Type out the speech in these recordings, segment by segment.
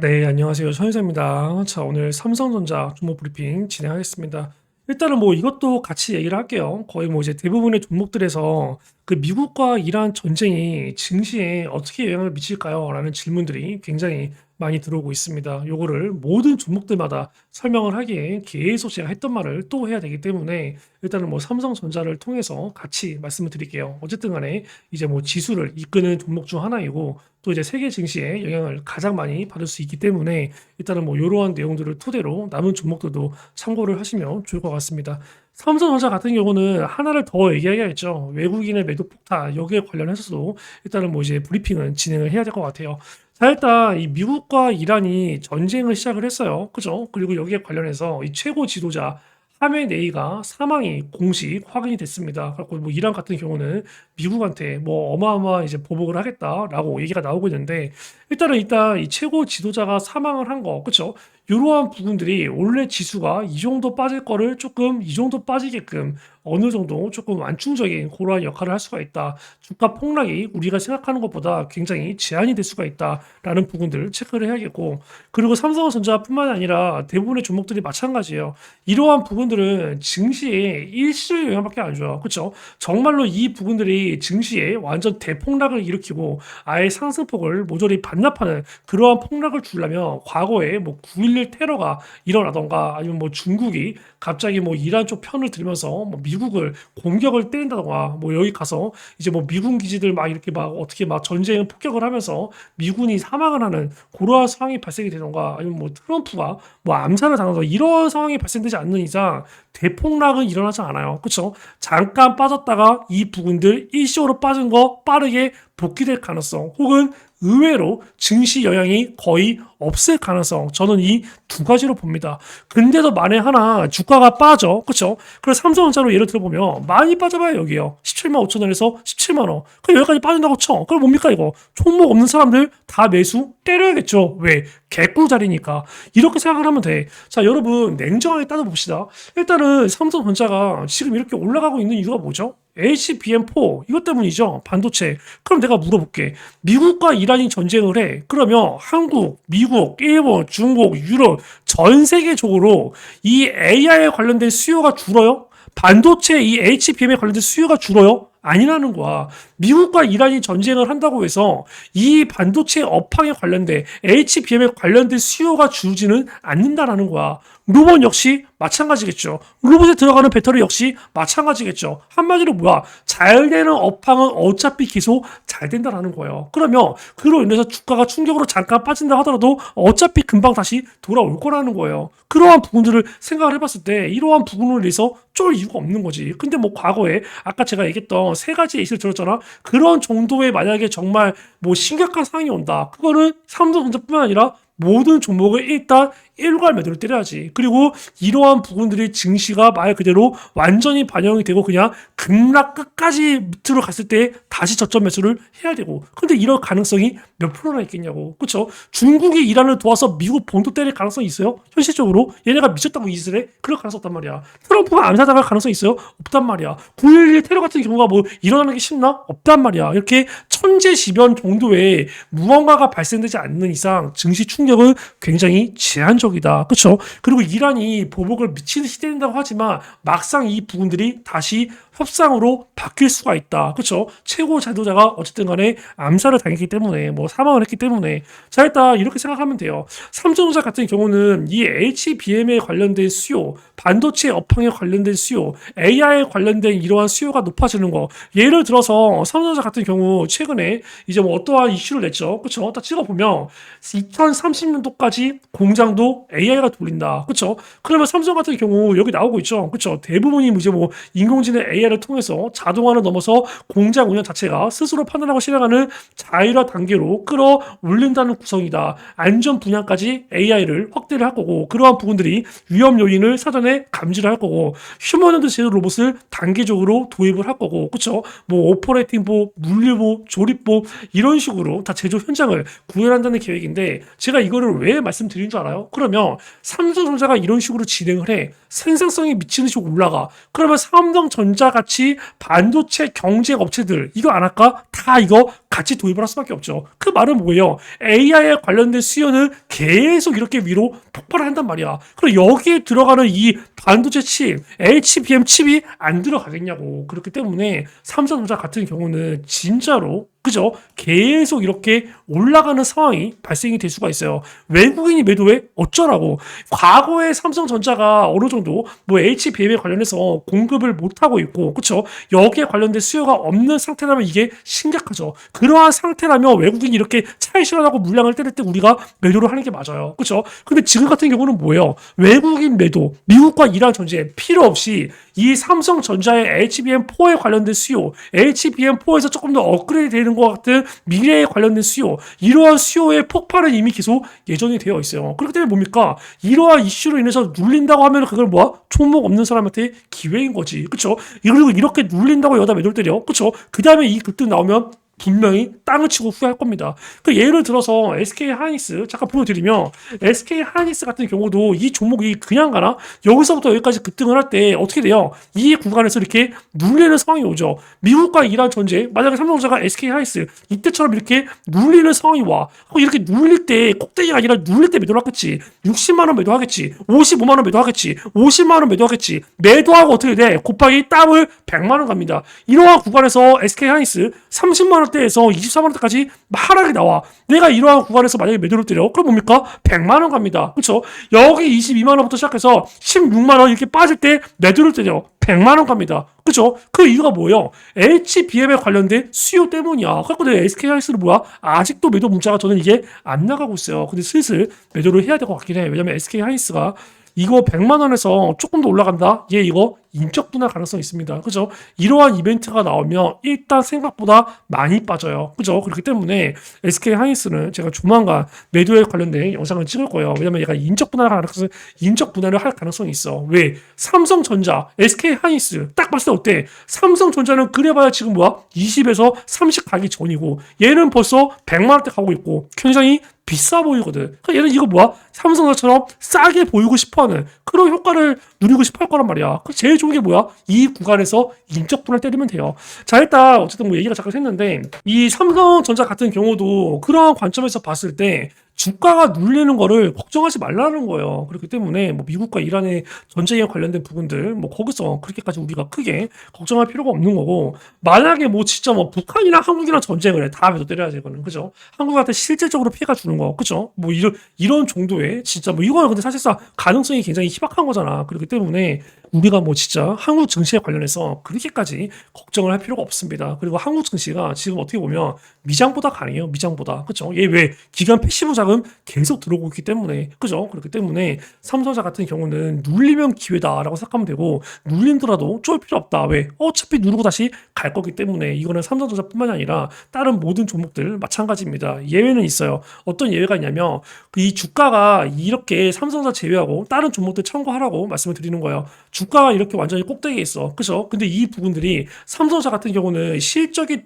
네, 안녕하세요. 천인사입니다. 자, 오늘 삼성전자 종목 브리핑 진행하겠습니다. 일단은 뭐 이것도 같이 얘기를 할게요. 거의 뭐 이제 대부분의 종목들에서 그 미국과 이란 전쟁이 증시에 어떻게 영향을 미칠까요? 라는 질문들이 굉장히 많이 들어오고 있습니다. 요거를 모든 종목들마다 설명을 하기에 계속 제가 했던 말을 또 해야 되기 때문에 일단은 뭐 삼성전자를 통해서 같이 말씀을 드릴게요. 어쨌든 간에 이제 뭐 지수를 이끄는 종목 중 하나이고 또 이제 세계 증시에 영향을 가장 많이 받을 수 있기 때문에 일단은 뭐 이러한 내용들을 토대로 남은 종목들도 참고를 하시면 좋을 것 같습니다. 삼성전자 같은 경우는 하나를 더 얘기해야겠죠. 외국인의 매도 폭탄 여기에 관련해서도 일단은 뭐 이제 브리핑은 진행을 해야 될 것 같아요. 자, 일단 이 미국과 이란이 전쟁을 시작을 했어요. 그죠? 그리고 여기에 관련해서 이 최고 지도자 하메네이가 사망이 공식 확인이 됐습니다. 그래서 뭐 이란 같은 경우는 미국한테 뭐 어마어마한 이제 보복을 하겠다라고 얘기가 나오고 있는데 일단 이 최고 지도자가 사망을 한 거, 그쵸? 이러한 부분들이 원래 지수가 이 정도 빠질 거를 조금 이 정도 빠지게끔 어느 정도 조금 완충적인 그러한 역할을 할 수가 있다. 주가 폭락이 우리가 생각하는 것보다 굉장히 제한이 될 수가 있다라는 부분들을 체크를 해야겠고 그리고 삼성전자뿐만 아니라 대부분의 종목들이 마찬가지예요. 이러한 부분들은 증시에 일시적 영향밖에 안 줘요. 그렇죠? 정말로 이 부분들이 증시에 완전 대폭락을 일으키고 아예 상승폭을 모조리 반납하는 그러한 폭락을 주려면 과거에 뭐 9.11 테러가 일어나던가 아니면 뭐 중국이 갑자기 뭐 이란 쪽 편을 들면서 뭐 미국을 공격을 때린다던가 뭐 여기 가서 이제 뭐 미군 기지들 막 이렇게 막 어떻게 막 전쟁 폭격을 하면서 미군이 사망을 하는 그러한 상황이 발생이 되던가 아니면 뭐 트럼프가 뭐 암살을 당하던가 이런 상황이 발생되지 않는 이상 대폭락은 일어나지 않아요. 그렇죠? 잠깐 빠졌다가 이 부분들 일시적으로 빠진 거 빠르게 복귀될 가능성 혹은 의외로 증시 영향이 거의 없을 가능성 저는 이 두 가지로 봅니다. 근데도 만에 하나 주가가 빠져 그렇죠? 그래서 삼성전자로 예를 들어보면 많이 빠져봐야 여기요 17만 5천 원에서 17만 원 그럼 여기까지 빠진다고 쳐 그럼 뭡니까 이거 종목 없는 사람들 다 매수 때려야겠죠. 왜? 개꿀자리니까 이렇게 생각을 하면 돼. 자, 여러분 냉정하게 따져봅시다. 일단은 삼성전자가 지금 이렇게 올라가고 있는 이유가 뭐죠? HBM4 이것 때문이죠. 반도체. 그럼 내가 물어볼게. 미국과 이란이 전쟁을 해. 그러면 한국, 미국, 일본, 중국, 유럽 전 세계적으로 이 AI에 관련된 수요가 줄어요? 반도체 이 HBM에 관련된 수요가 줄어요? 아니라는 거야. 미국과 이란이 전쟁을 한다고 해서 이 반도체 업황에 관련된 HBM에 관련된 수요가 줄지는 않는다라는 거야. 로봇 역시 마찬가지겠죠. 로봇에 들어가는 배터리 역시 마찬가지겠죠. 한마디로 뭐야? 잘 되는 업황은 어차피 계속 잘 된다라는 거예요. 그러면 그로 인해서 주가가 충격으로 잠깐 빠진다 하더라도 어차피 금방 다시 돌아올 거라는 거예요. 그러한 부분들을 생각을 해봤을 때 이러한 부분을 위해서 쫄 이유가 없는 거지. 근데 뭐 과거에 아까 제가 얘기했던 세 가지 예시를 들었잖아. 그런 정도의 만약에 정말 뭐 심각한 상황이 온다. 그거는 삼성전자뿐만 아니라 모든 종목을 일단 일괄 매도를 때려야지. 그리고 이러한 부분들이 증시가 말 그대로 완전히 반영이 되고 그냥 급락 끝까지 밑으로 갔을 때 다시 저점 매수를 해야 되고. 근데 이럴 가능성이 몇 프로나 있겠냐고. 그쵸? 중국이 이란을 도와서 미국 본토 때릴 가능성이 있어요? 현실적으로 얘네가 미쳤다고 이스라엘 그럴 가능성 없단 말이야. 트럼프가 암살당할 가능성이 있어요? 없단 말이야. 9.11 테러 같은 경우가 뭐 일어나는 게 쉽나? 없단 말이야. 이렇게 천재지변 정도의 무언가가 발생되지 않는 이상 증시 충격은 굉장히 제한적이다. 그렇죠? 그리고 이란이 보복을 미치듯이 때린다고 하지만 막상 이 부분들이 다시 협상으로 바뀔 수가 있다. 그렇죠? 최고 지도자가 어쨌든 간에 암살을 당했기 때문에 뭐 사망을 했기 때문에 자 일단 이렇게 생각하면 돼요. 삼성전자 같은 경우는 이 HBM에 관련된 수요, 반도체 업황에 관련된 수요, AI에 관련된 이러한 수요가 높아지는 거. 예를 들어서 삼성전자 같은 경우 최근에 이제 뭐 어떠한 이슈를 냈죠. 그렇죠? 딱 찍어보면 2030년도까지 공장도 AI가 돌린다. 그렇죠? 그러면 삼성 같은 경우 여기 나오고 있죠. 그렇죠? 대부분이 이제 뭐 인공지능 AI를 통해서 자동화를 넘어서 공장 운영 자체가 스스로 판단하고 실행하는 자율화 단계로 끌어올린다는 구성이다. 안전 분야까지 AI를 확대를 할 거고 그러한 부분들이 위험 요인을 사전에 감지를 할 거고 휴머노드 제조 로봇을 단계적으로 도입을 할 거고 그렇죠? 뭐 오퍼레이팅보, 물류보, 조립보 이런 식으로 다 제조 현장을 구현한다는 계획인데 제가 이거를 왜 말씀드린 줄 알아요? 그러면 그러면 삼성전자가 이런 식으로 진행을 해. 생산성이 미친 듯이 올라가. 그러면 삼성전자 같이 반도체 경쟁 업체들 이거 안 할까? 다 이거 같이 도입을 할 수밖에 없죠. 그 말은 뭐예요? AI에 관련된 수요는 계속 이렇게 위로 폭발을 한단 말이야. 그리고 여기에 들어가는 이 반도체 칩, HBM 칩이 안 들어가겠냐고. 그렇기 때문에 삼성전자 같은 경우는 진짜로 그죠? 계속 이렇게 올라가는 상황이 발생이 될 수가 있어요. 외국인이 매도해? 어쩌라고. 과거에 삼성전자가 어느 정도 뭐 HBM에 관련해서 공급을 못하고 있고, 그쵸? 여기에 관련된 수요가 없는 상태라면 이게 심각하죠. 그러한 상태라면 외국인이 이렇게 차익 실현하고 물량을 때릴 때 우리가 매도를 하는 게 맞아요. 그쵸? 근데 지금 같은 경우는 뭐예요? 외국인 매도, 미국과 이란 전쟁 필요 없이 이 삼성전자의 HBM4에 관련된 수요, HBM4에서 조금 더 업그레이드 되는 것 같은 미래에 관련된 수요, 이러한 수요의 폭발은 이미 계속 예정이 되어 있어요. 그렇기 때문에 뭡니까? 이러한 이슈로 인해서 눌린다고 하면 그걸 뭐야? 종목 없는 사람한테 기회인 거지. 그쵸? 그리고 이렇게 눌린다고 여기다 매도를 때려. 그쵸? 그 다음에 이 급등 나오면 분명히 땅을 치고 후회할 겁니다. 그 예를 들어서 SK 하이닉스 잠깐 보여드리면 SK 하이닉스 같은 경우도 이 종목이 그냥 가나? 여기서부터 여기까지 급등을 할 때 어떻게 돼요? 이 구간에서 이렇게 눌리는 상황이 오죠. 미국과 이란 전쟁 만약에 삼성전자가 SK 하이닉스 이때처럼 이렇게 눌리는 상황이 와. 이렇게 눌릴 때 꼭대기가 아니라 눌릴 때 매도를 하겠지. 60만 원 매도하겠지. 55만 원 매도하겠지. 50만 원 매도하겠지. 매도하고 어떻게 돼? 곱하기 땅을 100만 원 갑니다. 이러한 구간에서 SK 하이닉스 30만 원대에서 24만 원대까지 하락이 나와. 내가 이러한 구간에서 만약에 매도를 때려. 그럼 뭡니까? 100만 원 갑니다. 그렇죠? 여기 22만 원부터 시작해서 16만 원 이렇게 빠질 때 매도를 때려. 100만 원 갑니다. 그죠? 그 이유가 뭐예요? HBM에 관련된 수요 때문이야. 그래서 내 SK하이닉스는 뭐야? 아직도 매도 문자가 저는 이게 안 나가고 있어요. 근데 슬슬 매도를 해야 될 것 같긴 해. 왜냐면 SK하이닉스가 이거 100만 원에서 조금 더 올라간다? 얘 이거 인적 분할 가능성이 있습니다. 그죠? 이러한 이벤트가 나오면 일단 생각보다 많이 빠져요. 그죠? 그렇기 때문에 SK 하이닉스는 제가 조만간 매도에 관련된 영상을 찍을 거예요. 왜냐면 얘가 인적 분할을 할 가능성이 있어. 왜? 삼성전자, SK 하이닉스 딱 봤을 때 어때? 삼성전자는 그래봐야 지금 뭐야? 20에서 30 가기 전이고 얘는 벌써 100만 원대 가고 있고 굉장히 비싸 보이거든. 그러니까 얘는 이거 뭐야? 삼성전자처럼 싸게 보이고 싶어하는 그런 효과를 누리고 싶어 할 거란 말이야. 제일 좋은 게 뭐야? 이 구간에서 인적 분할 때리면 돼요. 자, 일단 어쨌든 뭐 얘기가 잠깐 했는데 이 삼성전자 같은 경우도 그러한 관점에서 봤을 때 주가가 눌리는 거를 걱정하지 말라는 거예요. 그렇기 때문에 뭐 미국과 이란의 전쟁에 관련된 부분들 뭐 거기서 그렇게까지 우리가 크게 걱정할 필요가 없는 거고 만약에 뭐 진짜 뭐 북한이랑 한국이랑 전쟁을 해 다 매도 때려야지 이거는 그죠? 한국한테 실질적으로 피해가 주는 거 그죠? 뭐 이런 정도의 진짜 뭐 이거는 근데 사실상 가능성이 굉장히 희박한 거잖아. 그렇기 때문에 우리가 뭐 진짜 한국 증시에 관련해서 그렇게까지 걱정을 할 필요가 없습니다. 그리고 한국 증시가 지금 어떻게 보면 미장보다 강해요. 미장보다. 그죠? 얘 왜 기관 패시브 자금 계속 들어오고 있기 때문에. 그죠? 그렇기 때문에 삼성전자 같은 경우는 눌리면 기회다라고 생각하면 되고 눌린더라도 쫄 필요 없다. 왜? 어차피 누르고 다시 갈 거기 때문에 이거는 삼성전자뿐만이 아니라 다른 모든 종목들 마찬가지입니다. 예외는 있어요. 어떤 예외가 있냐면 이 주가가 이렇게 삼성전자 제외하고 다른 종목들 참고하라고 말씀을 드리는 거예요. 주가가 이렇게 완전히 꼭대기에 있어. 그죠? 근데 이 부분들이 삼성전자 같은 경우는 실적이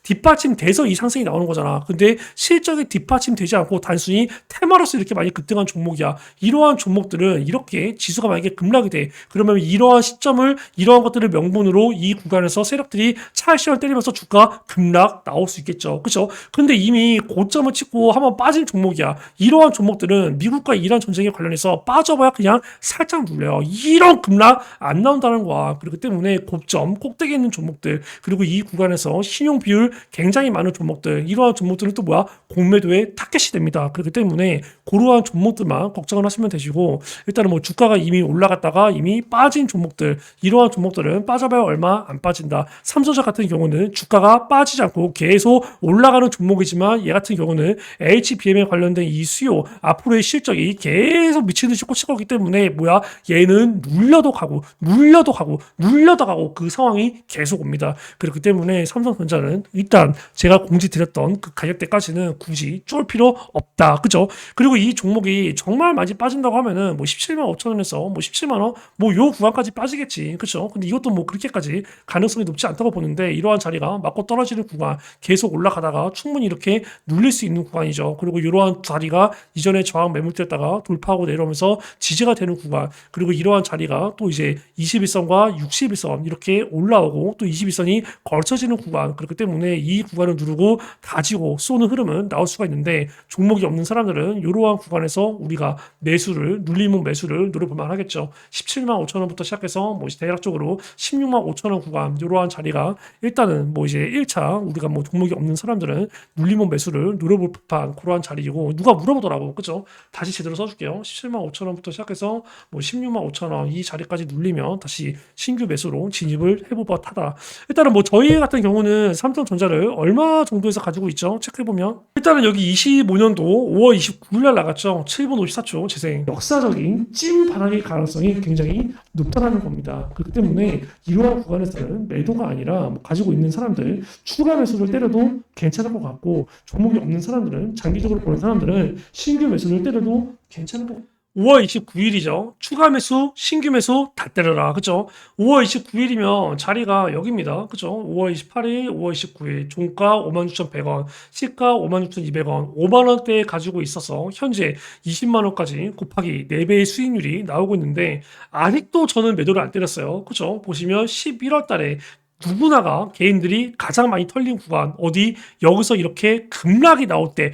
뒷받침돼서 이 상승이 나오는 거잖아. 근데 실적이 뒷받침되지 않고 단순히 테마로서 이렇게 많이 급등한 종목이야. 이러한 종목들은 이렇게 지수가 만약에 급락이 돼. 그러면 이러한 시점을 이러한 것들을 명분으로 이 구간에서 세력들이 차익실현을 때리면서 주가 급락 나올 수 있겠죠. 그죠? 근데 이미 고점을 찍고 한번 빠진 종목이야. 이러한 종목들은 미국과 이란 전쟁에 관련해서 빠져봐야 그냥 살짝 눌려요. 이런 급락 안 나온다는 거야. 그렇기 때문에 고점, 꼭대기에 있는 종목들, 그리고 이 구간에서 신용 비율 굉장히 많은 종목들, 이러한 종목들은 또 뭐야? 공매도의 타겟이 됩니다. 그렇기 때문에 그러한 종목들만 걱정을 하시면 되시고, 일단은 뭐 주가가 이미 올라갔다가 이미 빠진 종목들, 이러한 종목들은 빠져봐야 얼마 안 빠진다. 삼성전자 같은 경우는 주가가 빠지지 않고 계속 올라가는 종목이지만 얘 같은 경우는 HBM에 관련된 이 수요, 앞으로의 실적이 계속 미친 듯이 꽂힐 거기 때문에 뭐야? 얘는 눌려도 가고 눌려도 가고 그 상황이 계속 옵니다. 그렇기 때문에 삼성전자는 일단 제가 공지 드렸던 그 가격대까지는 굳이 쫄 필요 없다. 있다. 그죠? 그리고 이 종목이 정말 많이 빠진다고 하면은 뭐 17만 5천 원에서 뭐 17만 원, 뭐 요 구간까지 빠지겠지. 그죠? 근데 이것도 뭐 그렇게까지 가능성이 높지 않다고 보는데 이러한 자리가 맞고 떨어지는 구간 계속 올라가다가 충분히 이렇게 눌릴 수 있는 구간이죠. 그리고 이러한 자리가 이전에 저항 매물대였다가 돌파하고 내려오면서 지지가 되는 구간, 그리고 이러한 자리가 또 이제 21선과 61선 이렇게 올라오고 또 21선이 걸쳐지는 구간, 그렇기 때문에 이 구간을 누르고 가지고 쏘는 흐름은 나올 수가 있는데 종목이 없는 사람들은 이러한 구간에서 우리가 매수를 눌림목 매수를 노려볼만 하겠죠. 17만 5천 원부터 시작해서 뭐 대략적으로 16만 5천 원 구간 이러한 자리가 일단은 뭐 이제 1차 우리가 뭐 종목이 없는 사람들은 눌림목 매수를 노려볼 법한 그러한 자리이고, 누가 물어보더라고. 그죠? 다시 제대로 써줄게요. 17만 5천 원부터 시작해서 뭐 16만 5천 원 이 자리까지 눌리면 다시 신규 매수로 진입을 해볼 법하다. 일단은 뭐 저희 같은 경우는 삼성전자를 얼마 정도에서 가지고 있죠? 체크해보면 일단은 여기 25년도 5월 29일 날 나갔죠. 7분 54초 재생. 역사적인 찐 바닥의 가능성이 굉장히 높다는 겁니다. 그렇기 때문에 이러한 구간에서는 매도가 아니라 뭐 가지고 있는 사람들 추가 매수를 때려도 괜찮을 것 같고, 종목이 없는 사람들은, 장기적으로 보는 사람들은 신규 매수를 때려도 괜찮을 것 같고, 5월 29일이죠. 추가 매수, 신규 매수 다 때려라. 그죠? 5월 29일이면 자리가 여기입니다. 그죠? 5월 28일, 5월 29일. 종가 56,100원, 시가 56,200원, 5만원대에 가지고 있어서 현재 20만원까지 곱하기 4배의 수익률이 나오고 있는데 아직도 저는 매도를 안 때렸어요. 그죠? 보시면 11월 달에 누구나가 개인들이 가장 많이 털린 구간 어디, 여기서 이렇게 급락이 나올 때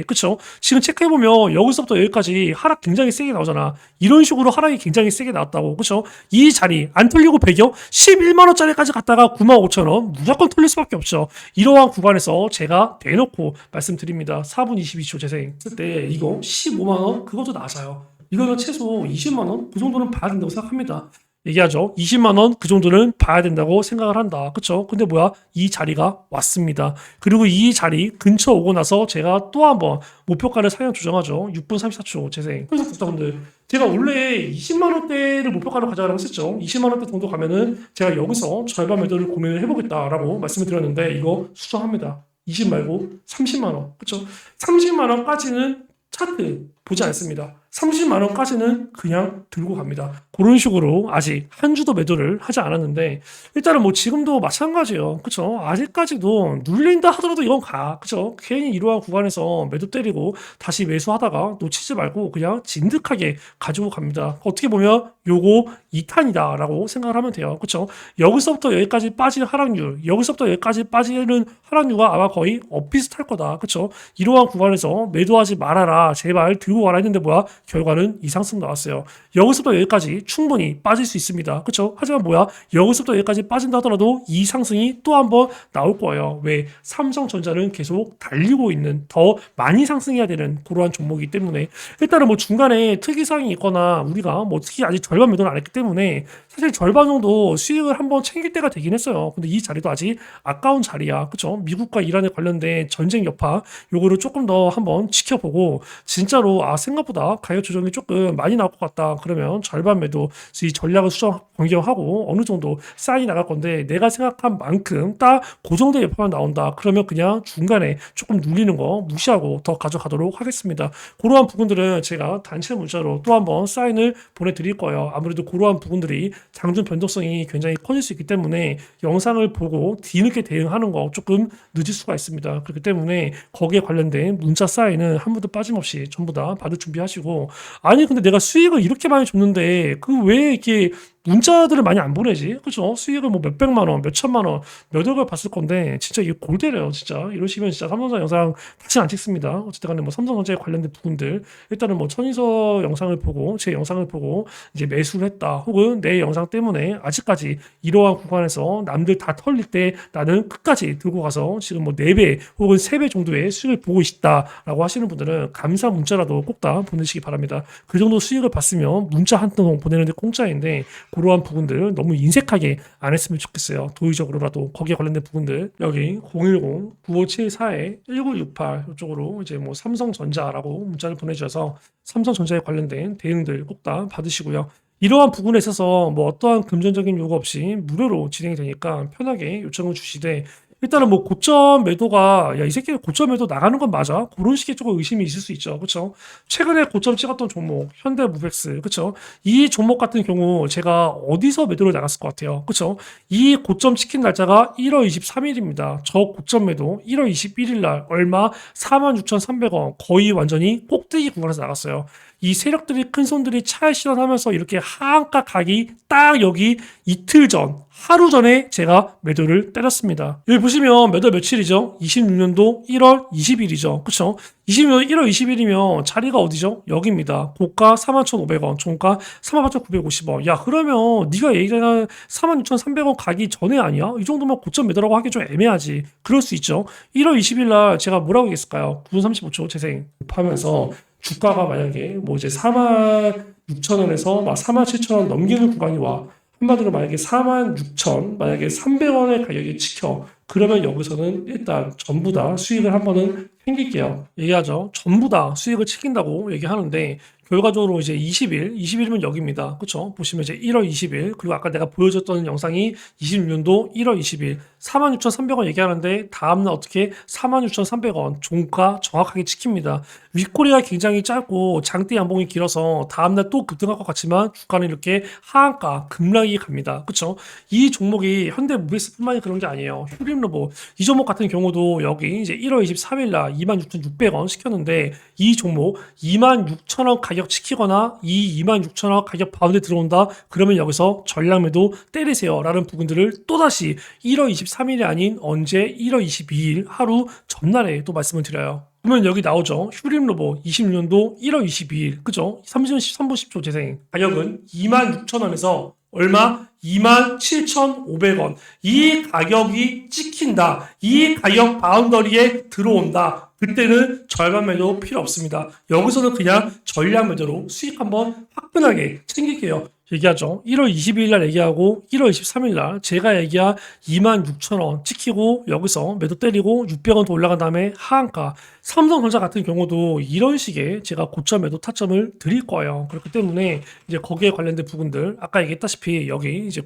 그쵸? 지금 체크해보면 여기서부터 여기까지 하락 굉장히 세게 나오잖아. 이런 식으로 하락이 굉장히 세게 나왔다고. 그쵸? 이 자리 안 털리고 배겨 11만원짜리까지 갔다가 9만 5천원 무조건 털릴 수밖에 없죠. 이러한 구간에서 제가 대놓고 말씀드립니다. 4분 22초 재생 그때 이거 15만원 그것도 낮아요. 이거는 최소 20만원 그 정도는 봐야 된다고 생각합니다. 얘기하죠. 20만 원 그 정도는 봐야 된다고 생각을 한다. 그쵸? 근데 뭐야? 이 자리가 왔습니다. 그리고 이 자리 근처 오고 나서 제가 또 한번 목표가를 상향 조정하죠. 6분 34초 재생. 그래서 구독자분들 제가 원래 20만 원대를 목표가로 가져가라고 했었죠. 20만 원대 정도 가면은 제가 여기서 절반 매도를 고민을 해보겠다라고 말씀을 드렸는데 이거 수정합니다. 20 말고 30만 원. 그쵸? 30만 원까지는 차트 보지 않습니다. 30만 원까지는 그냥 들고 갑니다. 그런 식으로 아직 한 주도 매도를 하지 않았는데 일단은 뭐 지금도 마찬가지예요. 그쵸? 아직까지도 눌린다 하더라도 이건 가. 그쵸? 괜히 이러한 구간에서 매도 때리고 다시 매수하다가 놓치지 말고 그냥 진득하게 가지고 갑니다. 어떻게 보면 요거 2탄이다라고 생각을 하면 돼요. 그쵸? 여기서부터 여기까지 빠지는 하락률, 여기서부터 여기까지 빠지는 하락률과 아마 거의 엇비슷할 거다. 그쵸? 이러한 구간에서 매도하지 말아라. 제발 들고 가라 했는데 뭐야? 결과는 이상승 나왔어요. 여기서부터 여기까지 충분히 빠질 수 있습니다. 그렇죠? 하지만 뭐야? 여기서부터 여기까지 빠진다 하더라도 이 상승이 또 한번 나올 거예요. 왜? 삼성전자는 계속 달리고 있는, 더 많이 상승해야 되는 그러한 종목이기 때문에 일단은 뭐 중간에 특이사항이 있거나 우리가 뭐 특히 아직 절반 매도는 안 했기 때문에 사실 절반 정도 수익을 한번 챙길 때가 되긴 했어요. 근데 이 자리도 아직 아까운 자리야. 그렇죠? 미국과 이란에 관련된 전쟁 여파 요거를 조금 더 한번 지켜보고 진짜로 생각보다 가격 조정이 조금 많이 나올 것 같다. 그러면 절반 매도 이 전략을 수정 변경하고 어느 정도 사인이 나갈 건데 내가 생각한 만큼 딱 고정된 여파만 나온다. 그러면 그냥 중간에 조금 눌리는 거 무시하고 더 가져가도록 하겠습니다. 그러한 부분들은 제가 단체 문자로 또 한번 사인을 보내드릴 거예요. 아무래도 그러한 부분들이 장중 변동성이 굉장히 커질 수 있기 때문에 영상을 보고 뒤늦게 대응하는 거 조금 늦을 수가 있습니다. 그렇기 때문에 거기에 관련된 문자 사인은 한 번도 빠짐없이 전부 다 받을 준비하시고, 아니 근데 내가 수익을 이렇게 많이 줬는데 그 왜 이렇게 문자들을 많이 안 보내지? 그죠? 수익을 뭐 몇백만 원, 몇천만 원, 몇 억을 봤을 건데 진짜 이게 골때려요. 진짜 이러시면 진짜 삼성전자 영상 다시 안 찍습니다. 어쨌든 간에 뭐 삼성전자에 관련된 부분들 일단은 뭐 천이서 영상을 보고 제 영상을 보고 이제 매수를 했다, 혹은 내 영상 때문에 아직까지 이러한 구간에서 남들 다 털릴 때 나는 끝까지 들고 가서 지금 뭐 4배 혹은 3배 정도의 수익을 보고 있다라고 하시는 분들은 감사 문자라도 꼭 다 보내시기 바랍니다. 그 정도 수익을 봤으면 문자 한 통 보내는데 공짜인데 그러한 부분들 너무 인색하게 안 했으면 좋겠어요. 도의적으로라도 거기에 관련된 부분들 여기 010-9574-1968 이쪽으로 이제 뭐 삼성전자라고 문자를 보내주셔서 삼성전자에 관련된 대응들 꼭 다 받으시고요. 이러한 부분에 있어서 뭐 어떠한 금전적인 요구 없이 무료로 진행이 되니까 편하게 요청을 주시되, 일단은 뭐 고점 매도가 야, 이 새끼 고점 매도 나가는 건 맞아? 그런 식의 조금 의심이 있을 수 있죠. 그쵸? 최근에 고점 찍었던 종목, 현대무백스, 그쵸? 이 종목 같은 경우 제가 어디서 매도를 나갔을 것 같아요. 그쵸? 이 고점 찍힌 날짜가 1월 23일입니다. 저 고점 매도 1월 21일 날 얼마 46,300원 거의 완전히 꼭대기 구간에서 나갔어요. 이 세력들이 큰 손들이 차에 실현하면서 이렇게 하한가 각이 딱 여기 이틀 전, 하루 전에 제가 매도를 때렸습니다. 여기 보시면 매도 며칠이죠? 26년도 1월 20일이죠. 그쵸? 26년도 1월 20일이면 자리가 어디죠? 여기입니다. 고가 41,500원, 종가 38,950원. 야, 그러면 네가 얘기한 46,300원 가기 전에 아니야? 이 정도면 고점 매도라고 하기 좀 애매하지. 그럴 수 있죠. 1월 20일 날 제가 뭐라고 얘기했을까요? 9분 35초 재생 하면서 주가가 만약에 뭐 이제 46,000원에서 막 47,000원 넘기는 구간이 와. 한마디로 만약에 46,000, 만약에 300원의 가격이 찍혀. 그러면 여기서는 일단 전부 다 수익을 한 번은 챙길게요. 얘기하죠. 전부 다 수익을 챙긴다고 얘기하는데 결과적으로 이제 20일이면 여기입니다. 그쵸? 보시면 이제 1월 20일, 그리고 아까 내가 보여줬던 영상이 26년도 1월 20일, 46,300원 얘기하는데 다음날 어떻게 46,300원 종가 정확하게 지킵니다. 윗꼬리가 굉장히 짧고 장대 양봉이 길어서 다음날 또 급등할 것 같지만 주가는 이렇게 하한가 급락이 갑니다. 그쵸? 이 종목이 현대무비스뿐만이 그런 게 아니에요. 휴림로봇 이 종목 같은 경우도 여기 이제 1월 23일 날 26,600원 시켰는데 이 종목 26,000원 가격 지키거나 이 26,000원 가격 바운드에 들어온다 그러면 여기서 전량 매도 때리세요 라는 부분들을 또다시 1월 23일이 아닌 언제 1월 22일 하루 전날에 또 말씀을 드려요. 그러면 여기 나오죠. 휴림로봇 26년도 1월 22일 그죠? 3분 10초 재생 가격은 26,000원에서 얼마? 27,500원. 이 가격이 찍힌다. 이 가격 바운더리에 들어온다. 그때는 절반 매도 필요 없습니다. 여기서는 그냥 전량 매도로 수익 한번 화끈하게 챙길게요. 얘기하죠. 1월 22일 날 얘기하고 1월 23일 날 제가 얘기한 26,000원 찍히고 여기서 매도 때리고 600원 더 올라간 다음에 하한가. 삼성전자 같은 경우도 이런 식의 제가 고점 매도 타점을 드릴 거예요. 그렇기 때문에 이제 거기에 관련된 부분들 아까 얘기했다시피 여기 이제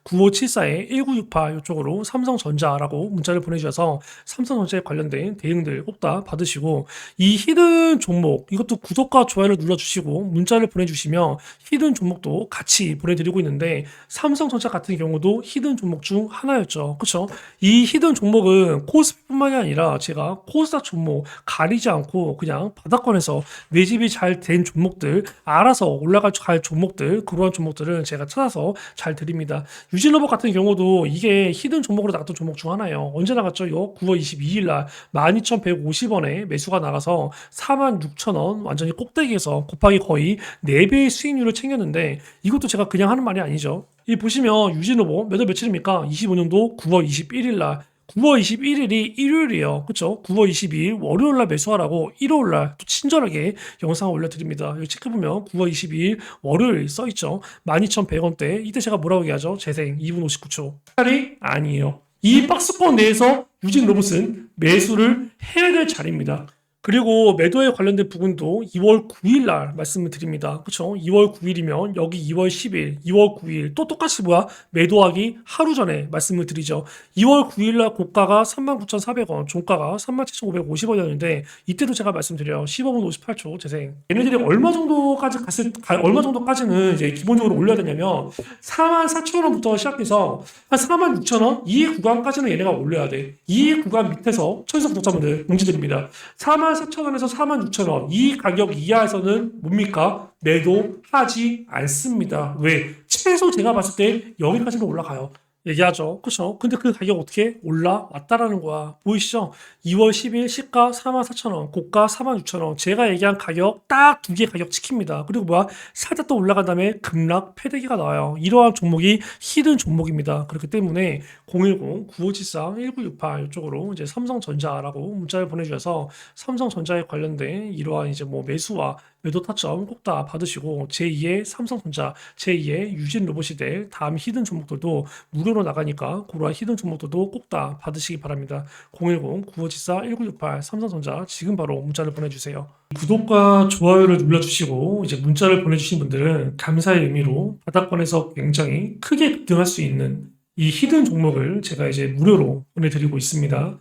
010-9574-1968 이쪽으로 삼성전자라고 문자를 보내주셔서 삼성전자에 관련된 대응들 꼭 다 받으시고 이 히든 종목 이것도 구독과 좋아요를 눌러주시고 문자를 보내주시면 히든 종목도 같이 보내드리고 있는데 삼성전자 같은 경우도 히든 종목 중 하나였죠. 그렇죠? 이 히든 종목은 코스피뿐만이 아니라 제가 코스닥 종목 가리지 않고 그냥 바닥권에서 매집이 잘 된 종목들 알아서 올라갈 종목들 그러한 종목들은 제가 찾아서 잘 드립니다. 유진로봇 같은 경우도 이게 히든 종목으로 나갔던 종목 중 하나예요. 언제 나갔죠? 이거 9월 22일 날 12,150원에 매수가 나가서 46,000원 완전히 꼭대기에서 곱하기 거의 4배의 수익률을 챙겼는데 이것도 제가 그냥 하는 말이 아니죠. 이 보시면 유진로봇 몇 월 며칠입니까? 25년도 9월 21일 날 9월 21일이 일요일이에요. 그쵸? 9월 22일 월요일 날 매수하라고 일요일 날 또 친절하게 영상을 올려드립니다. 여기 체크보면 9월 22일 월요일 써있죠. 12,100원대. 이때 제가 뭐라고 얘기하죠? 재생 2분 59초. 차라리 아니에요. 이 박스권 내에서 유진 로봇은 매수를 해야 될 자리입니다. 그리고 매도에 관련된 부분도 2월 9일 날 말씀을 드립니다. 그쵸? 2월 9일이면 여기 2월 10일, 2월 9일 또 똑같이 뭐야? 매도하기 하루 전에 말씀을 드리죠. 2월 9일 날 고가가 39,400원, 종가가 37,550원이었는데 이때도 제가 말씀드려요. 15분 58초 재생. 얘네들이 얼마 정도까지는 이제 기본적으로 올려야 되냐면 44,000원부터 시작해서 한 46,000원 이 구간까지는 얘네가 올려야 돼. 이 구간 밑에서 천석 구독자분들 공지드립니다. 44,000원에서 46,000원 이 가격 이하에서는 뭡니까? 매도하지 않습니다. 왜? 최소 제가 봤을 때 여기까지는 올라가요. 얘기하죠. 그쵸? 근데 그 가격 어떻게 올라왔다라는 거야. 보이시죠? 2월 10일 시가 44,000원, 고가 46,000원. 제가 얘기한 가격 딱 두 개 가격 지킵니다. 그리고 뭐야? 살짝 또 올라간 다음에 급락 패대기가 나와요. 이러한 종목이 히든 종목입니다. 그렇기 때문에 010-9574-1968 이쪽으로 이제 삼성전자라고 문자를 보내주셔서 삼성전자에 관련된 이러한 이제 뭐 매수와 매도 타점 꼭 다 받으시고 제2의 삼성전자, 제2의 유진 로봇시대 다음 히든 종목들도 무료로 나가니까 그러한 히든 종목들도 꼭 다 받으시기 바랍니다. 010-9574-1968 삼성전자 지금 바로 문자를 보내주세요. 구독과 좋아요를 눌러주시고 이제 문자를 보내주신 분들은 감사의 의미로 바닥권에서 굉장히 크게 급등할 수 있는 이 히든 종목을 제가 이제 무료로 보내드리고 있습니다.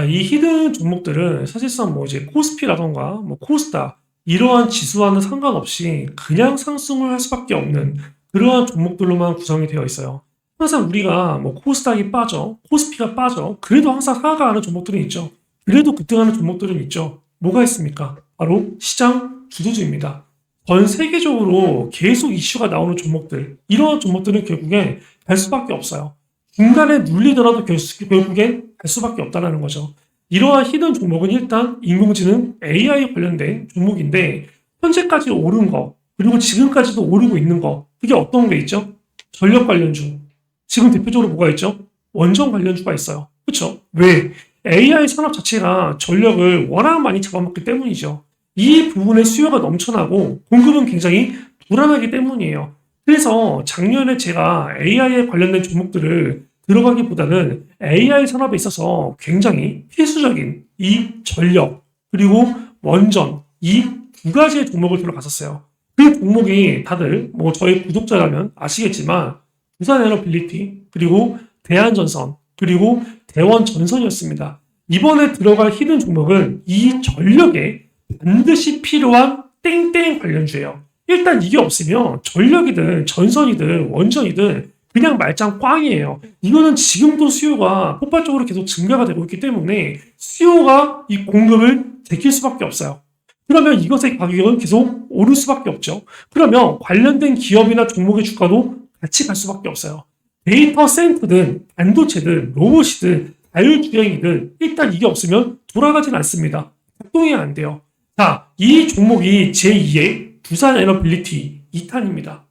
이 히든 종목들은 사실상 뭐 이제 코스피라던가 뭐 코스닥 이러한 지수와는 상관없이 그냥 상승을 할 수밖에 없는 그러한 종목들로만 구성이 되어 있어요. 항상 우리가 뭐 코스닥이 빠져, 코스피가 빠져, 그래도 항상 하락하는 종목들은 있죠. 그래도 급등하는 종목들은 있죠. 뭐가 있습니까? 바로 시장 주도주입니다. 전 세계적으로 계속 이슈가 나오는 종목들, 이러한 종목들은 결국엔 갈 수밖에 없어요. 중간에 눌리더라도 결국엔 갈 수밖에 없다는 거죠. 이러한 히든 종목은 일단 인공지능 AI 관련된 종목인데 현재까지 오른 거, 그리고 지금까지도 오르고 있는 거, 그게 어떤 게 있죠? 전력 관련주. 지금 대표적으로 뭐가 있죠? 원전 관련주가 있어요. 그렇죠? 왜? AI 산업 자체가 전력을 워낙 많이 잡아먹기 때문이죠. 이 부분에 수요가 넘쳐나고 공급은 굉장히 불안하기 때문이에요. 그래서 작년에 제가 AI에 관련된 종목들을 들어가기보다는 AI 산업에 있어서 굉장히 필수적인 이 전력 그리고 원전 이 두 가지의 종목을 들어갔었어요. 그 종목이 다들 뭐 저희 구독자라면 아시겠지만 두산에너빌리티 그리고 대한전선 그리고 대원전선이었습니다. 이번에 들어갈 히든 종목은 이 전력에 반드시 필요한 땡땡 관련주예요. 일단 이게 없으면 전력이든 전선이든 원전이든 그냥 말짱 꽝이에요. 이거는 지금도 수요가 폭발적으로 계속 증가가 되고 있기 때문에 수요가 이 공급을 제킬 수밖에 없어요. 그러면 이것의 가격은 계속 오를 수밖에 없죠. 그러면 관련된 기업이나 종목의 주가도 같이 갈 수밖에 없어요. 데이터 센터든 반도체든 로봇이든 자율주행이든 일단 이게 없으면 돌아가진 않습니다. 작동이 안 돼요. 자, 이 종목이 제2의 두산에너빌리티 2탄입니다.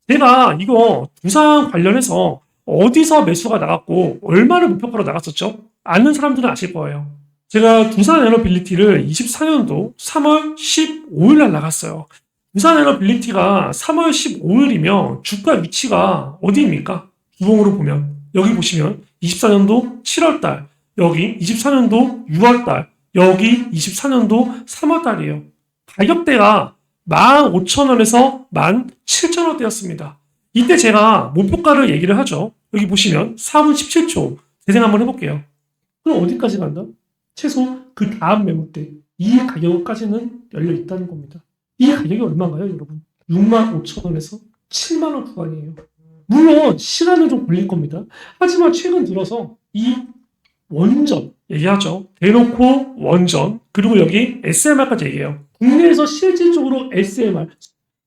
제가 이거 두산 관련해서 어디서 매수가 나갔고 얼마를 목표가로 나갔었죠? 아는 사람들은 아실 거예요. 제가 두산에너빌리티를 24년도 3월 15일 날 나갔어요. 두산에너빌리티가 3월 15일이면 주가 위치가 어디입니까? 주봉으로 보면 여기 보시면 24년도 7월 달, 여기 24년도 6월 달, 여기 24년도 3월 달이에요. 가격대가 15,000원에서 17,000원대였습니다. 이때 제가 목표가를 얘기를 하죠. 여기 보시면 4분 17초 재생 한번 해볼게요. 그럼 어디까지 간다? 최소 그 다음 매물대 이 가격까지는 열려 있다는 겁니다. 이 가격이 얼마인가요, 여러분? 65,000원에서 7만원 구간이에요. 물론 시간은 좀 걸릴 겁니다. 하지만 최근 들어서 이 원전 얘기하죠. 대놓고 원전 그리고 여기 SMR까지 얘기해요. 국내에서 실질적으로 SMR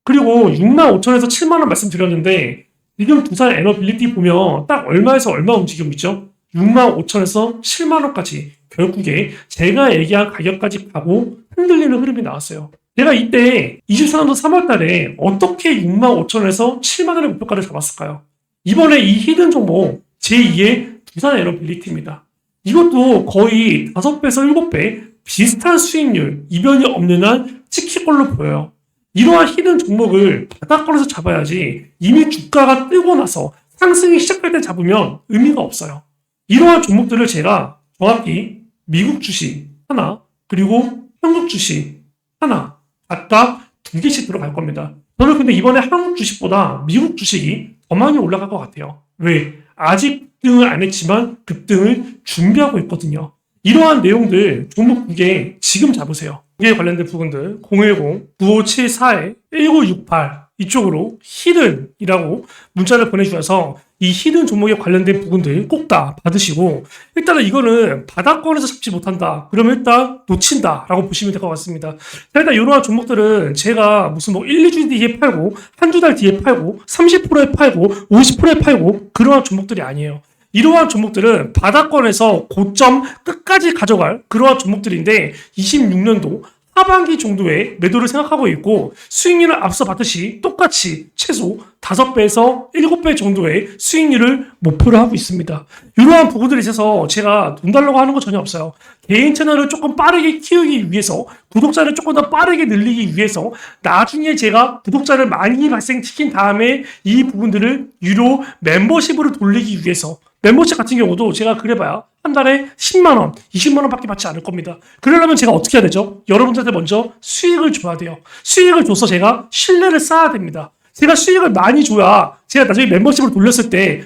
그리고 65,000원에서 7만원 말씀드렸는데 지금 두산에너빌리티 보면 딱 얼마에서 얼마 움직이고 있죠? 65,000원에서 7만원까지 결국에 제가 얘기한 가격까지 가고 흔들리는 흐름이 나왔어요. 제가 이때 24년도 3월 달에 어떻게 65,000원에서 7만원의 목표가를 잡았을까요? 이번에 이 히든 종목 제2의 두산에너빌리티입니다. 이것도 거의 5배에서 7배 비슷한 수익률, 이변이 없는 한 찍힐 걸로 보여요. 이러한 히든 종목을 바닥권에서 잡아야지 이미 주가가 뜨고 나서 상승이 시작할 때 잡으면 의미가 없어요. 이러한 종목들을 제가 정확히 미국 주식 하나, 그리고 한국 주식 하나, 각각 2개씩 들어갈 겁니다. 저는 근데 이번에 한국 주식보다 미국 주식이 더 많이 올라갈 것 같아요. 왜? 아직 급등을 안 했지만 급등을 준비하고 있거든요. 이러한 내용들 종목 2개 지금 잡으세요. 여기에 관련된 부분들 010-9574-1968 이쪽으로 히든이라고 문자를 보내주셔서 이 히든 종목에 관련된 부분들 꼭 다 받으시고 일단은 이거는 바닥권에서 잡지 못한다. 그러면 일단 놓친다 라고 보시면 될 것 같습니다. 자, 일단 이러한 종목들은 제가 무슨 뭐 1, 2주 뒤에 팔고 한두 달 뒤에 팔고 30%에 팔고 50%에 팔고 그러한 종목들이 아니에요. 이러한 종목들은 바닥권에서 고점 끝까지 가져갈 그러한 종목들인데 26년도 하반기 정도의 매도를 생각하고 있고 수익률을 앞서 봤듯이 똑같이 최소 5배에서 7배 정도의 수익률을 목표로 하고 있습니다. 이러한 부분들에 있어서 제가 돈 달라고 하는 거 전혀 없어요. 개인 채널을 조금 빠르게 키우기 위해서 구독자를 조금 더 빠르게 늘리기 위해서 나중에 제가 구독자를 많이 발생시킨 다음에 이 부분들을 유료 멤버십으로 돌리기 위해서 멤버십 같은 경우도 제가 그래봐야 한 달에 10만원, 20만원 밖에 받지 않을 겁니다. 그러려면 제가 어떻게 해야 되죠? 여러분들한테 먼저 수익을 줘야 돼요. 수익을 줘서 제가 신뢰를 쌓아야 됩니다. 제가 수익을 많이 줘야 제가 나중에 멤버십으로 돌렸을 때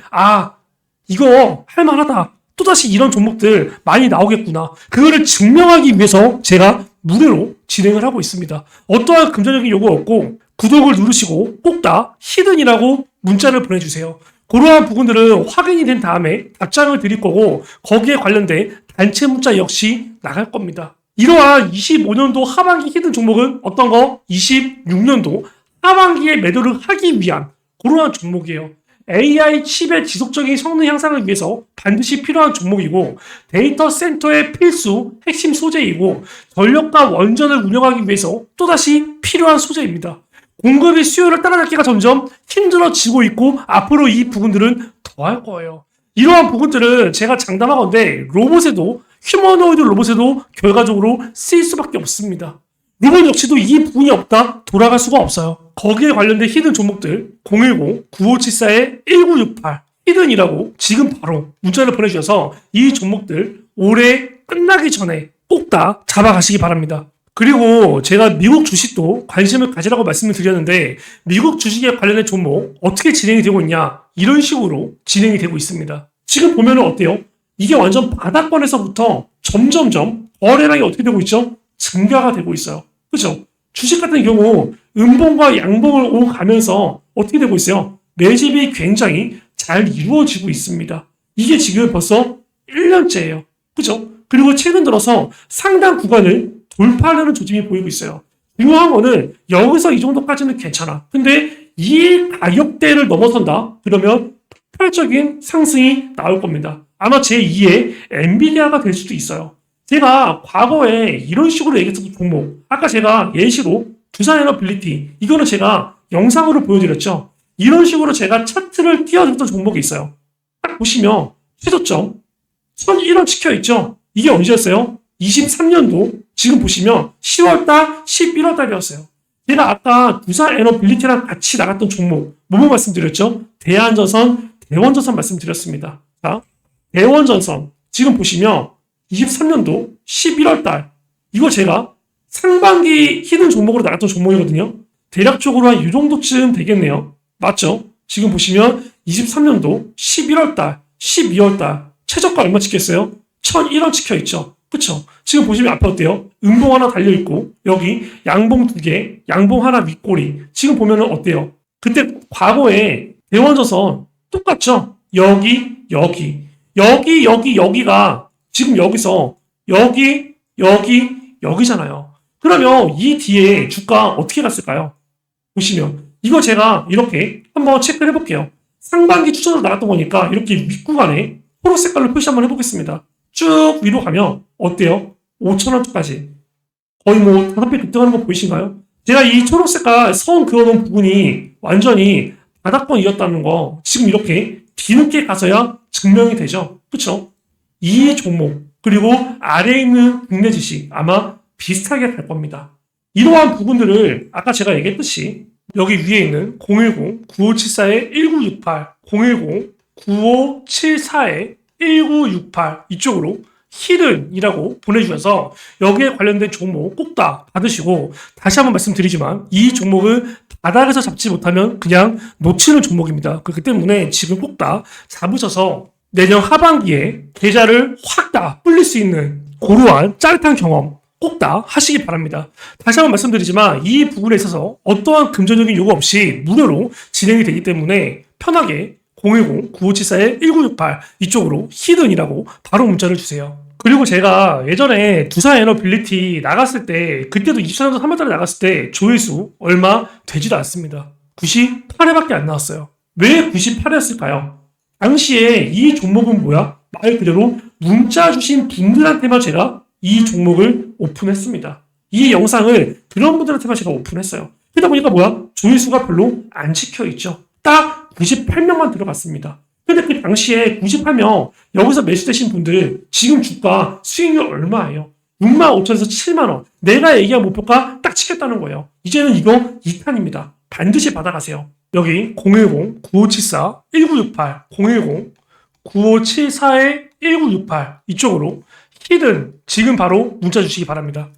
이거 할만하다. 또다시 이런 종목들 많이 나오겠구나. 그거를 증명하기 위해서 제가 무료로 진행을 하고 있습니다. 어떠한 금전적인 요구 없고 구독을 누르시고 꼭 다 히든이라고 문자를 보내주세요. 그러한 부분들은 확인이 된 다음에 답장을 드릴 거고 거기에 관련된 단체 문자 역시 나갈 겁니다. 이러한 25년도 하반기 히든 종목은 어떤 거? 26년도 하반기에 매도를 하기 위한 그러한 종목이에요. AI 칩의 지속적인 성능 향상을 위해서 반드시 필요한 종목이고 데이터 센터의 필수 핵심 소재이고 전력과 원전을 운영하기 위해서 또다시 필요한 소재입니다. 공급이 수요를 따라잡기가 점점 힘들어지고 있고 앞으로 이 부분들은 더할 거예요. 이러한 부분들은 제가 장담하건대 로봇에도 휴머노이드 로봇에도 결과적으로 쓰일 수밖에 없습니다. 로봇 역시도 이 부분이 없다 돌아갈 수가 없어요. 거기에 관련된 히든 종목들 010-9574-1968 히든이라고 지금 바로 문자를 보내주셔서 이 종목들 올해 끝나기 전에 꼭 다 잡아가시기 바랍니다. 그리고 제가 미국 주식도 관심을 가지라고 말씀을 드렸는데 미국 주식에 관련된 종목 어떻게 진행이 되고 있냐 이런 식으로 진행이 되고 있습니다. 지금 보면 어때요? 이게 완전 바닥권에서부터 점점점 거래량이 어떻게 되고 있죠? 증가가 되고 있어요. 그죠? 주식 같은 경우 음봉과 양봉을 오가면서 어떻게 되고 있어요? 매집이 굉장히 잘 이루어지고 있습니다. 이게 지금 벌써 1년째예요. 그죠? 그리고 최근 들어서 상당 구간을 돌파하려는 조짐이 보이고 있어요. 중요한 거는 여기서 이 정도까지는 괜찮아. 근데 이 가격대를 넘어선다? 그러면 폭발적인 상승이 나올 겁니다. 아마 제2의 엔비디아가 될 수도 있어요. 제가 과거에 이런 식으로 얘기했던 종목, 아까 제가 예시로 두산에너빌리티, 이거는 제가 영상으로 보여드렸죠. 이런 식으로 제가 차트를 띄워줬던 종목이 있어요. 딱 보시면 최저점 1001원 찍혀있죠. 이게 언제였어요? 23년도 지금 보시면 10월달, 11월달이었어요. 제가 아까 두산에너빌리티랑 같이 나갔던 종목 뭐뭐 말씀드렸죠? 대한전선, 대원전선 말씀드렸습니다. 자, 대원전선 지금 보시면 23년도 11월달 이거 제가 상반기 히든 종목으로 나갔던 종목이거든요. 대략적으로 한 이 정도쯤 되겠네요. 맞죠? 지금 보시면 23년도 11월달, 12월달 최저가 얼마 찍혔어요? 1001원 찍혀있죠. 그쵸? 지금 보시면 앞에 어때요? 음봉 하나 달려있고 여기 양봉 2개, 양봉 하나 윗꼬리 지금 보면 어때요? 그때 과거에 대원전선 똑같죠? 여기가 지금 여기서 여기잖아요. 그러면 이 뒤에 주가 어떻게 갔을까요? 보시면 이거 제가 이렇게 한번 체크를 해볼게요. 상반기 추천으로 나갔던 거니까 이렇게 윗구간에 초록 색깔로 표시 한번 해보겠습니다. 쭉 위로 가면 어때요? 5,000원까지 거의 뭐 5배 급등하는 거 보이신가요? 제가 이 초록 색깔 선 그어놓은 부분이 완전히 바닥권이었다는 거 지금 이렇게 뒤늦게 가서야 증명이 되죠. 그쵸? 이 종목 그리고 아래에 있는 국내 주식 아마 비슷하게 갈 겁니다. 이러한 부분들을 아까 제가 얘기했듯이 여기 위에 있는 010-9574-1968 010-9574-1968 이쪽으로 히든이라고 보내주셔서 여기에 관련된 종목 꼭 다 받으시고 다시 한번 말씀드리지만 이 종목은 바닥에서 잡지 못하면 그냥 놓치는 종목입니다. 그렇기 때문에 지금 꼭 다 잡으셔서 내년 하반기에 계좌를 확 다 불릴 수 있는 고루한 짜릿한 경험 꼭 다 하시기 바랍니다. 다시 한번 말씀드리지만 이 부분에 있어서 어떠한 금전적인 요구 없이 무료로 진행이 되기 때문에 편하게 010-9574-1968 이쪽으로 히든이라고 바로 문자를 주세요. 그리고 제가 예전에 두산에너빌리티 나갔을 때 그때도 24년도 3월달에 나갔을 때 조회수 얼마 되지도 않습니다. 98회밖에 안 나왔어요. 왜 98회였을까요? 당시에 이 종목은 뭐야? 말 그대로 문자 주신 분들한테만 제가 이 종목을 오픈했습니다. 이 영상을 그런 분들한테만 제가 오픈했어요. 그러다 보니까 뭐야? 조회수가 별로 안 찍혀있죠. 딱 98명만 들어갔습니다. 근데 그 당시에 98명 여기서 매수되신 분들 지금 주가 수익률 얼마예요? 65,000에서 7만원. 내가 얘기한 목표가 딱 찍혔다는 거예요. 이제는 이거 2탄입니다. 반드시 받아가세요. 여기 010-9574-1968 010-9574-1968 이쪽으로 히든 지금 바로 문자 주시기 바랍니다.